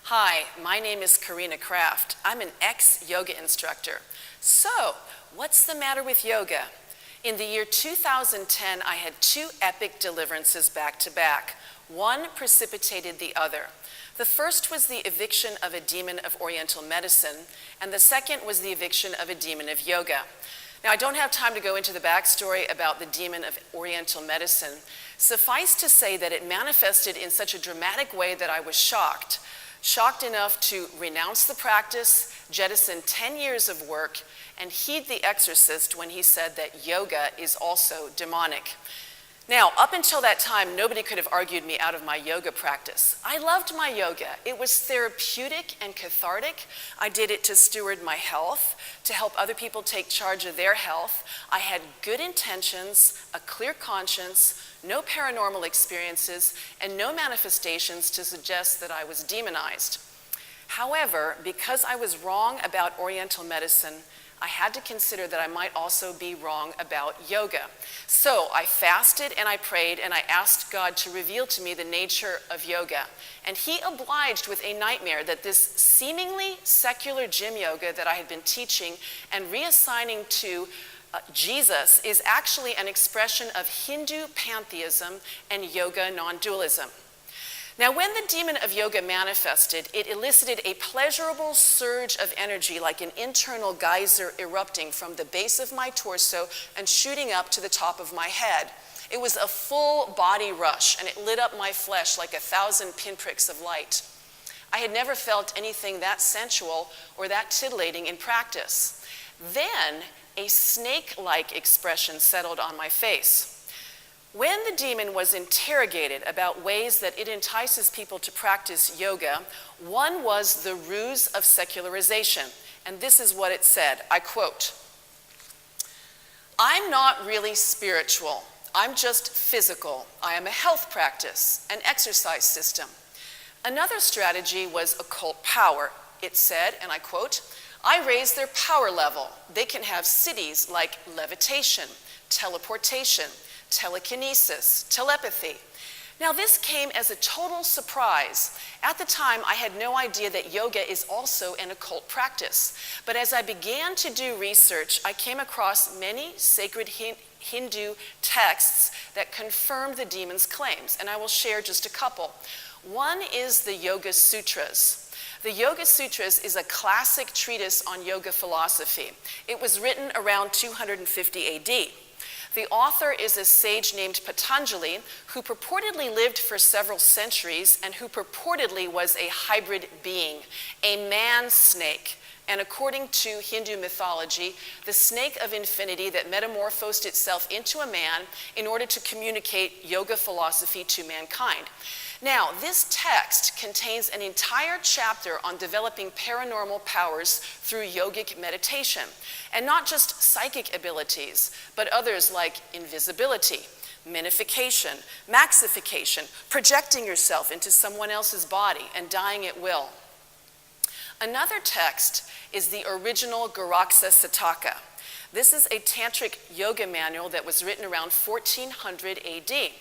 Hi, my name is Corinna Craft. I'm an ex-yoga instructor. So, what's the matter with yoga? In the year 2010, I had two epic deliverances back to back. One precipitated the other. The first was the eviction of a demon of Oriental medicine, and the second was the eviction of a demon of yoga. Now, I don't have time to go into the backstory about the demon of Oriental medicine. Suffice to say that it manifested in such a dramatic way that I was shocked. Shocked enough to renounce the practice, jettison 10 years of work, and heed the exorcist when he said that yoga is also demonic. Now, up until that time, nobody could have argued me out of my yoga practice. I loved my yoga. It was therapeutic and cathartic. I did it to steward my health, to help other people take charge of their health. I had good intentions, a clear conscience, no paranormal experiences, and no manifestations to suggest that I was demonized. However, because I was wrong about Oriental medicine, I had to consider that I might also be wrong about yoga. So I fasted and I prayed and I asked God to reveal to me the nature of yoga. And he obliged with a nightmare that this seemingly secular gym yoga that I had been teaching and reassigning to Jesus is actually an expression of Hindu pantheism and yoga non-dualism. Now, when the demon of yoga manifested, it elicited a pleasurable surge of energy like an internal geyser erupting from the base of my torso and shooting up to the top of my head. It was a full body rush, and it lit up my flesh like 1,000 pinpricks of light. I had never felt anything that sensual or that titillating in practice. Then, a snake-like expression settled on my face. When the demon was interrogated about ways that it entices people to practice yoga, one was the ruse of secularization. And this is what it said, I quote, "I'm not really spiritual. I'm just physical. I am a health practice, an exercise system." Another strategy was occult power. It said, and I quote, "I raise their power level. They can have cities like levitation, teleportation, telekinesis, telepathy." Now, this came as a total surprise. At the time, I had no idea that yoga is also an occult practice. But as I began to do research, I came across many sacred Hindu texts that confirmed the demon's claims, and I will share just a couple. One is the Yoga Sutras. The Yoga Sutras is a classic treatise on yoga philosophy. It was written around 250 AD. The author is a sage named Patanjali, who purportedly lived for several centuries and who purportedly was a hybrid being, a man snake. And according to Hindu mythology, the snake of infinity that metamorphosed itself into a man in order to communicate yoga philosophy to mankind. Now, this text contains an entire chapter on developing paranormal powers through yogic meditation, and not just psychic abilities, but others like invisibility, minification, maxification, projecting yourself into someone else's body and dying at will. Another text is the original Garaksa Sataka. This is a tantric yoga manual that was written around 1400 AD.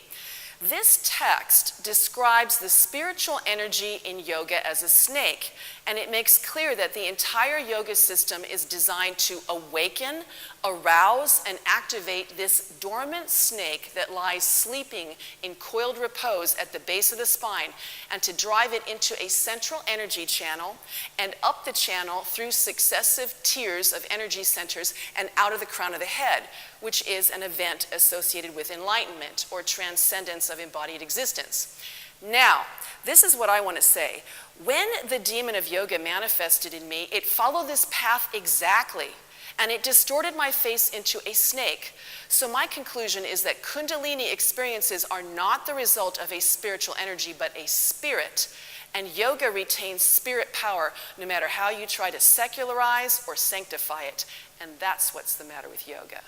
This text describes the spiritual energy in yoga as a snake, and it makes clear that the entire yoga system is designed to awaken, arouse, and activate this dormant snake that lies sleeping in coiled repose at the base of the spine, and to drive it into a central energy channel and up the channel through successive tiers of energy centers and out of the crown of the head, which is an event associated with enlightenment or transcendence of embodied existence. Now, this is what I want to say. When the demon of yoga manifested in me, it followed this path exactly, and it distorted my face into a snake. So my conclusion is that Kundalini experiences are not the result of a spiritual energy, but a spirit. And yoga retains spirit power no matter how you try to secularize or sanctify it. And that's what's the matter with yoga.